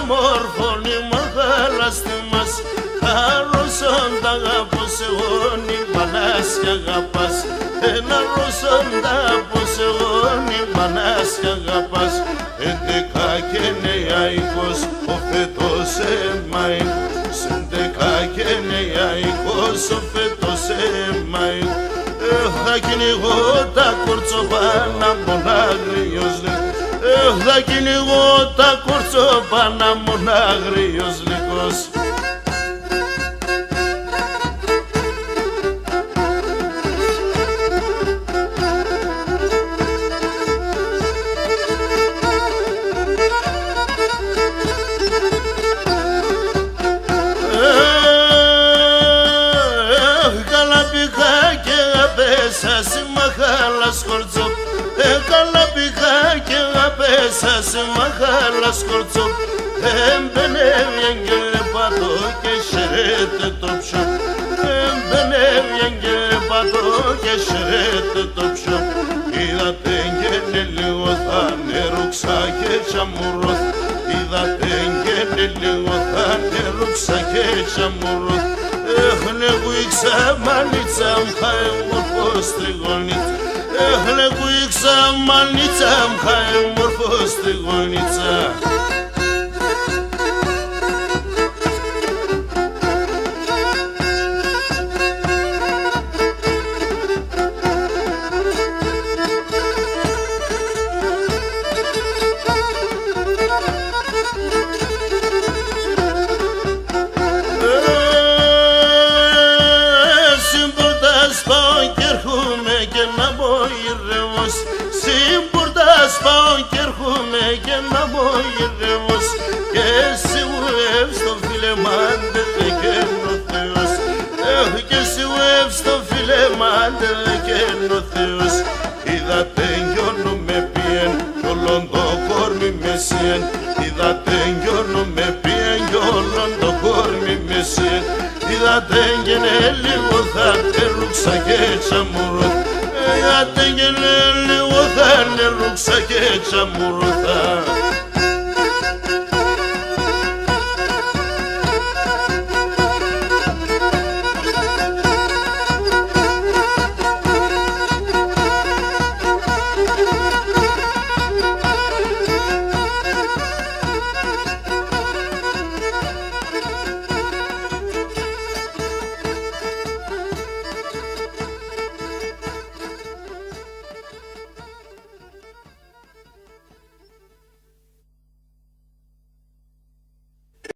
μορφώνει μαγάλα στη μας. Αρρώσοντα αγαπώς εγώ νυμπανάς κι αγαπάς. Ένα ρώσοντα πως εγώ νυμπανάς κι αγαπάς. 11 και νεαϊκός ο φέτος εμάει. Σ' 11 και νεαϊκός ο φέτος εμάει. Θα κυνηγώ τα κορτσοπάνα μονάγριος λίγο. Θα κυνηγώ τα κορτσοπάνα μονάγριος λίγος. Σε μαχάλα σκορτσό, καλά πήγα και απέσα σε μαχάλα σκορτσό. Εμπενεύει αγγέλε πατώ και σερέτε το ψω. Εμπενεύει αγγέλε πατώ και σερέτε το ψω. Είδατε εγγένε λίγο θα νερούξα και τσαμουρός. Είδατε εγγένε λίγο θα νερούξα και τσαμουρός. Έχουνε γουίξα μανίτσα μχαε μορφός τριγωνίτσα. Έχουνε γουίξα μανίτσα μχαε μορφός τριγωνίτσα. Πάω κι έρχομαι και να μπω γυρεύος. Και εσύ ουεύ στο φίλε μάντε δε καίνω Θεός. Και εσύ ουεύ στο φίλε μάντε δε καίνω Θεός. Είδατε γιώνω με πιέν κι όλον το κόρμι με σιέν. Είδατε γιώνω με πιέν κι όλον το κόρμι με σιέν. Είδατε γένε λίγο θα τερούξα και τσαμουρώ. Είδατε γένε λίγο θα νερούξα και τσαμουρθά.